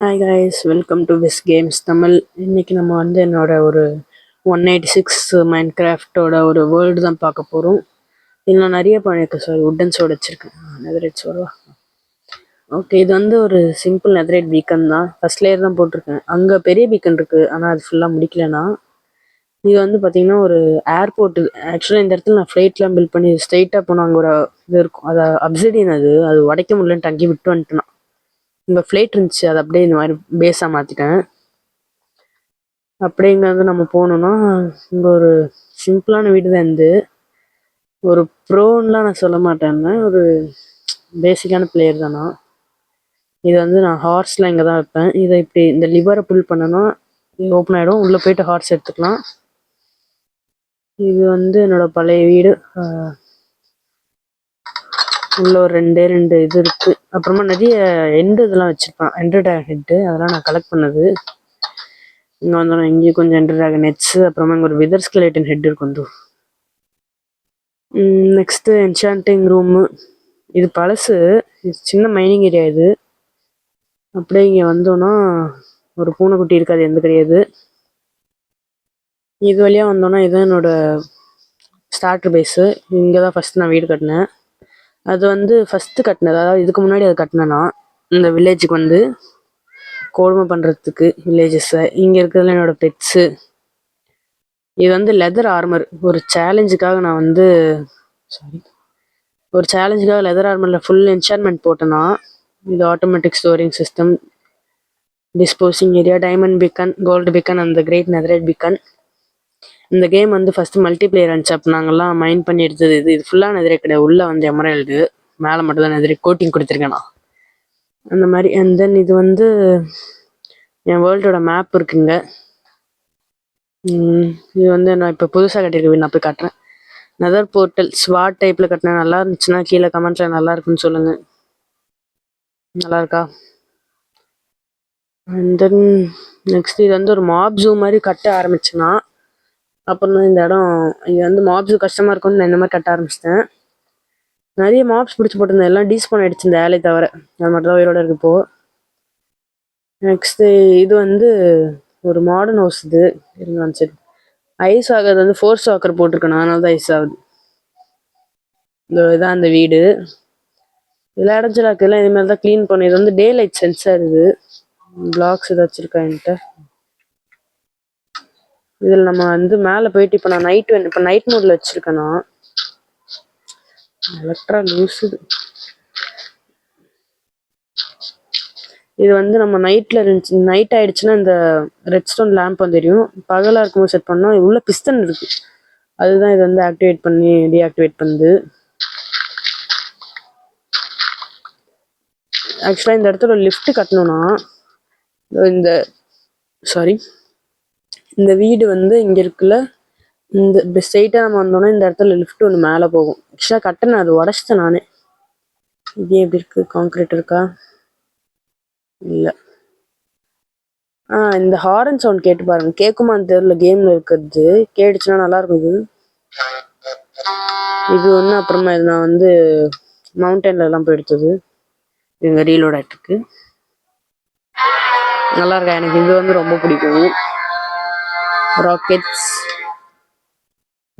Hi guys, welcome to Wiz games Tamil. இன்னைக்கு நம்ம வந்து என்னோட ஒரு 186 மைண்ட் கிராஃப்டோட ஒரு வேர்ல்டு தான் பார்க்க போகிறோம். இதில் நான் நிறைய பண்ணியிருக்கேன். சார் உட்டன் சோடு வச்சுருக்கேன். Netherite soda. ஓகே, இது வந்து ஒரு சிம்பிள் நெதரைட் பீக்கன் தான். ஃபர்ஸ்ட் லேயர் தான் போட்டிருக்கேன். அங்கே பெரிய பீக்கன் இருக்குது, ஆனால் அது ஃபுல்லாக முடிக்கலனா. இது வந்து பார்த்தீங்கன்னா ஒரு ஏர்போர்ட். ஆக்சுவலாக இந்த இடத்துல நான் ஃப்ளைட்லாம் பில்ட் பண்ணி ஸ்ட்ரைட்டாக போனால் அங்கே ஒரு இது இருக்கும். அதை அப்சிடியன் அது உடைக்க முடியலன்னு தங்கி விட்டு வந்துட்டேன். இங்கே ஃப்ளைட் இருந்துச்சு, அதை அப்படியே இந்த மாதிரி பேஸாக மாற்றிட்டேன். அப்படியே இங்கே வந்து நம்ம போனோம்னா இங்கே ஒரு சிம்பிளான வீடு தான். இருந்து ஒரு ப்ரோன்னுலாம் நான் சொல்ல மாட்டேன்னு, ஒரு பேசிக்கான பிளேயர் தானா. இது வந்து நான் ஹார்ஸ்லாம் இங்கே தான் வைப்பேன். இதை இப்படி இந்த லிவரை புல் பண்ணனா இது ஓப்பன் ஆகிடும். உள்ளே போயிட்டு ஹார்ஸ் எடுத்துக்கலாம். இது வந்து என்னோட பழைய வீடு. உள்ள ஒரு ரெண்டு இது இருக்கு. அப்புறமா நிறைய இதெல்லாம் வச்சிருப்பேன். எண்டர் டிராகன் ஹெட்டு அதெல்லாம் நான் கலெக்ட் பண்ணது. இங்கே வந்தோம், இங்கேயும் கொஞ்சம் எண்டர் டிராகன் ஹெட்ஸ், அப்புறமா இங்கே ஒரு விதர் ஸ்கெலட்டன் ஹெட் இருக்கு. வந்து நெக்ஸ்ட்டு என்சாண்டிங் ரூமு. இது பழசு, இது சின்ன மைனிங் ஏரியா. இது அப்படியே இங்கே வந்தோன்னா ஒரு பூனைக்குட்டி இருக்காது, எந்த கிடையாது. இது வழியாக வந்தோன்னா இதுதான் என்னோட ஸ்டார்டர் பேஸு. இங்கே தான் ஃபஸ்ட் நான் வீடு கட்டினேன். அது வந்து ஃபஸ்ட்டு கட்டினது, அதாவது இதுக்கு முன்னாடி அது கட்டினேன்னா இந்த வில்லேஜுக்கு வந்து கொடுமை பண்ணுறதுக்கு வில்லேஜஸை. இங்கே இருக்கிறதுல என்னோட பெட்ஸு. இது வந்து லெதர் ஆர்மர். ஒரு சேலஞ்சுக்காக நான் வந்து லெதர் ஆர்மரில் ஃபுல் என்சான்மெண்ட் போட்டேன்னா இது automatic storing system, disposing area, diamond பிக்கன், கோல்டு பிக்கன், அந்த கிரேட் நெதரைட் பிக்கன். இந்த கேம் வந்து ஃபஸ்ட்டு மல்டிப்ளேயர் இருந்துச்சு. அப்போ நாங்கள்லாம் மைண்ட் பண்ணி எடுத்தது. இது ஃபுல்லாக நெதரைட் கிடையாது. உள்ளே வந்து எமரல்டு, மேலே மட்டும் தான் நெதரைட் கோட்டிங் கொடுத்துருக்கேன் நான், அந்த மாதிரி. அண்ட் தென் இது வந்து என் வேர்ல்டோட மேப் இருக்குங்க. இது வந்து நான் இப்போ புதுசாக கட்டியிருக்க வீடு. நான் போய் காட்டுறேன். நெதர் போர்ட்டல் ஸ்வாட் டைப்பில் கட்டினேன். நல்லா இருந்துச்சுன்னா கீழே கமெண்ட்ஸில் நல்லா இருக்குன்னு சொல்லுங்கள். நல்லா இருக்கா? அண்ட் தென் நெக்ஸ்ட் இது வந்து ஒரு மாப் ஜூ மாதிரி கட்ட ஆரம்பிச்சுன்னா, அப்புறம் தான் இந்த இடம் இது வந்து மாப் ஜூ கஷ்டமாக இருக்கும்னு நான் இந்த மாதிரி கட்ட ஆரம்பிச்சிட்டேன். நிறைய மாப்ஸ் பிடிச்சி போட்டிருந்தேன், எல்லாம் டீஸ்பான் ஆகிடுச்சு இந்த ஏழை தவிர. அது மட்டும் தான் உயிரோட இருக்கு இப்போது. நெக்ஸ்ட்டு இது வந்து ஒரு மாடர்ன் ஹவுஸ். இது இருங்க சரி. ஐஸ் ஆகிறது வந்து ஃபோர்ஸ் வாக்கர் போட்டிருக்கணும், அதனால தான் ஐஸ் ஆகுது. இதான் அந்த வீடு. இதெல்லாம் இடஞ்சலா இருக்குதுலாம், இதுமாதிரி தான் க்ளீன் பண்ணு. இது வந்து டே லைட் சென்சார். இது பிளாக்ஸ் ஏதாச்சும் இருக்கா என்கிட்ட. இதில் நம்ம வந்து மேலே போயிட்டு இப்போ நான் நைட் மோடில் வச்சுருக்கேன்னா எலக்ட்ரா லூஸுது. இது வந்து நம்ம நைட்டில் இருந்துச்சு, நைட் ஆகிடுச்சுன்னா இந்த ரெட் ஸ்டோன் லேம்ப் வந்து தெரியும். பகலாக இருக்கும்போது செட் பண்ணால் உள்ள பிஸ்டன் இருக்குது, அதுதான் இது வந்து ஆக்டிவேட் பண்ணி டீஆக்டிவேட் பண்ணுது. ஆக்சுவலாக இந்த இடத்துல ஒரு லிஃப்ட் கட்டணும்னா இந்த வீடு வந்து இங்கே இருக்குல்ல, இந்த ஸ்ட்ரெயிட்டாக நம்ம வந்தோன்னா இந்த இடத்துல லிஃப்ட் ஒன்று மேலே போகும். ஆக்சுவலாக கட்டினேன், அது உடச்சிட்டேன் நானே. இது எப்படி இருக்குது? கான்க்ரீட் இருக்கா? இல்லை. இந்த ஹாரன் சவுண்ட் கேட்டு பாருங்க, கேட்குமான்னு தெரியல. கேமில் இருக்கிறது கேட்டுச்சுன்னா நல்லாயிருக்கும். இது ஒன்று. அப்புறமா இது நான் வந்து மவுண்டன்லலாம் போய் எடுத்தது. இவங்க ரீலோட் ஆகிட்டுருக்கு. நல்லா இருக்கா? எனக்கு இது வந்து ரொம்ப பிடிக்கும். ராக்கெட்ஸ்.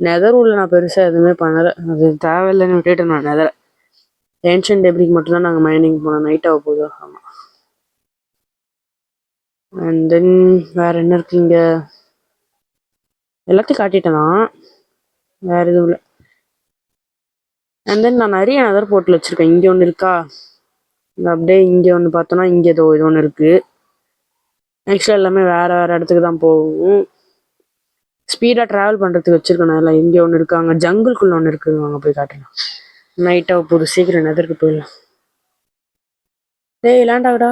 நெதர் உள்ள நான் பெருசாக எதுவுமே பண்ணலை, அது தேவையில்லைன்னு விட்டுட்டு நான் நெதரை. ஏன்ஷியன்ட் டெப்ரிக்கு மட்டும்தான் நாங்கள் மைனிங் போனோம். நைட் ஆக போகுது. ஆமாம். அண்ட் தென் வேறு என்ன இருக்குங்க? எல்லாத்தையும் காட்டிட்டேனா? வேறு எதுவும் இல்லை. அண்ட் தென் நான் நிறைய நெதர் போர்ட்டல் வச்சுருக்கேன். இங்கே ஒன்று இருக்கா? அப்படியே இங்கே ஒன்று பார்த்தோன்னா இங்கே இது ஒன்று இருக்குது. ஆக்சுவலாக எல்லாமே வேறு இடத்துக்கு தான் போகும். ஸ்பீடாக ட்ராவல் பண்ணுறதுக்கு வச்சுருக்கேன். இல்லை இங்கே ஒன்று இருக்குது, அங்கே ஜங்கிள்குள்ளே ஒன்று இருக்குது, அங்கே போய் காட்டலாம். நைட்டாக போகுது, சீக்கிரம் நெதருக்கு போயிடலாம். டேய் லேண்ட் ஆகுடா.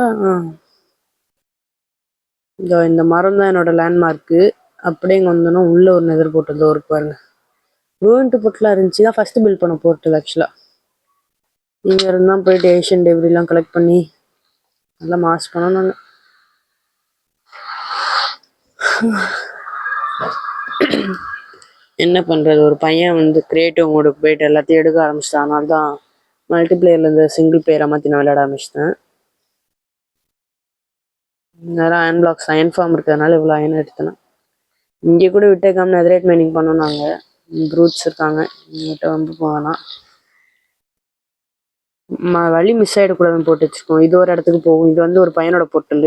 இந்த மரம் தான் என்னோட லேண்ட்மார்க்கு. அப்படியே இங்கே வந்தோன்னா உள்ளே ஒரு நெதர் போர்ட்டல் ஒரு பாருங்க. ரூயின்ட்டு போர்ட்டலாக இருந்துச்சு தான் ஃபஸ்ட்டு பில்ட் பண்ண போர்ட்டல். ஆக்சுவலாக இங்கே இருந்தால் போயிட்டு ஏஷியன் டெப்ரிலாம் கலெக்ட் பண்ணி நல்லா மாஸ் பண்ணோம் நாங்கள். என்ன பண்ணுறது, ஒரு பையன் வந்து கிரியேட்டிவ் மோடுக்கு போயிட்டு எல்லாத்தையும் எடுக்க ஆரம்பிச்சிட்டான். அதனால தான் மல்டிப்ளேயர்லேருந்து சிங்கிள் பிளேயரை மாற்றி நான் விளையாட ஆரம்பிச்சிட்டேன். நேரம் அயன் பிளாக்ஸ் அயன் ஃபார்ம் இருக்கிறதுனால இவ்வளோ அயன் எடுத்தேன். இங்கே கூட விட்டேக்காம நெதரைட் மைனிங் பண்ணோம். நாங்கள் ப்ரூட்ஸ் இருக்காங்க, இங்கிட்ட வந்து போகலாம். வழி மிஸ் ஆகிடக்கூடாதுன்னு போட்டு வச்சுருக்கோம். இது ஒரு இடத்துக்கு போகும். இது வந்து ஒரு பையனோட போர்ட்டல்,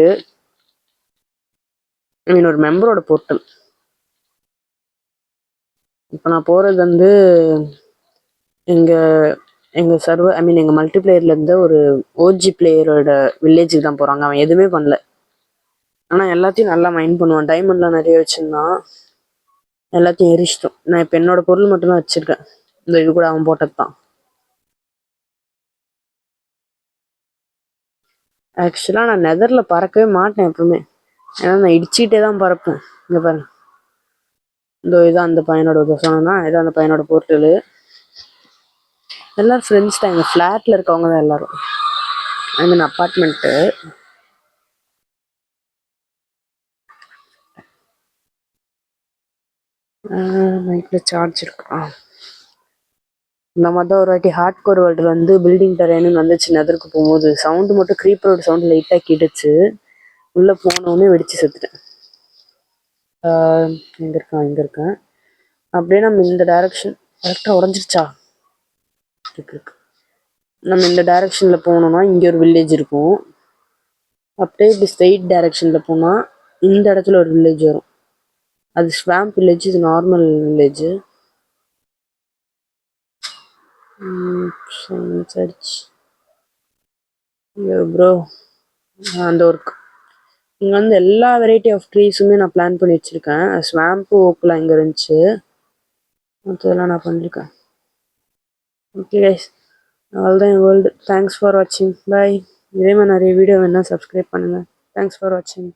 ஐ மீன் ஒரு மெம்பரோட போர்ட்டல். இப்போ நான் போகிறது வந்து எங்கள் சர்வர், ஐ மீன் எங்கள் மல்டிப்ளேயர்லேருந்து ஒரு ஓஜி பிளேயரோட வில்லேஜுக்கு தான் போகிறாங்க. அவன் எதுவுமே பண்ணல, ஆனால் எல்லாத்தையும் நல்லா மைண்ட் பண்ணுவான். டைமண்ட்லாம் நிறைய வச்சுருந்தான், எல்லாத்தையும் எரிச்சிட்டோம். நான் இப்போ என்னோட பொருள் மட்டும்தான் வச்சுருக்கேன். இந்த இது கூட அவன் போட்டது தான். ஆக்சுவலாக நான் நெதரில் பறக்கவே மாட்டேன் எப்பவுமே, ஏன்னா நான் இடிச்சிக்கிட்டே தான் பறப்பேன். இங்கே பாருங்க, இந்த இதான் அந்த பையனோட சொன்னா, இதான் அந்த பையனோட போர்ட்டலு. எல்லோரும் ஃப்ரெண்ட்ஸ் தான், எங்கள் ஃப்ளாட்டில் இருக்கவங்க தான் எல்லோரும், ஐ மீன் அப்பார்ட்மெண்ட்டு. நைட்டில் சார்ஜ் இருக்கு. இந்த மாதிரி தான் ஒரு வாட்டி ஹார்ட் கோர் வேர்ல்டில் வந்து பில்டிங் டெரேன்னு வந்துச்சு. நெதருக்கு போகும்போது சவுண்டு மட்டும் க்ரீப்பரோட சவுண்டு லைட்டாக கிடச்சு, உள்ளே போனோடனே வெடித்து செத்துட்டேன். இங்கே இருக்கேன். அப்படியே நம்ம இந்த டைரக்ஷன் கரெக்டாக உடஞ்சிருச்சா இருக்கு. நம்ம இந்த டைரக்ஷனில் போனோம்னா இங்கே ஒரு வில்லேஜ் இருக்கும். அப்படியே இப்படி ஸ்ட்ரெயிட் டைரக்ஷனில் போனால் இந்த இடத்துல ஒரு வில்லேஜ் வரும். அது ஸ்வாம்ப் வில்லேஜ், இது நார்மல் வில்லேஜ். சர்ச் ப்ரோ அந்த ஒர்க். இங்கே வந்து எல்லா வெரைட்டி ஆஃப் ட்ரீஸுமே நான் பிளான் பண்ணி வச்சுருக்கேன். ஸ்வாம்பு ஓக்கெலாம் இங்கே இருந்துச்சு, மற்றதெல்லாம் நான் பண்ணியிருக்கேன். ஓகே கைஸ், அவ்வளோதான் என் வேர்ல்டு. தேங்க்ஸ் ஃபார் வாட்சிங், பாய். இதே மாதிரி நிறைய வீடியோ வேணால் சப்ஸ்கிரைப் பண்ணுங்கள். தேங்க்ஸ் ஃபார் வாட்சிங்.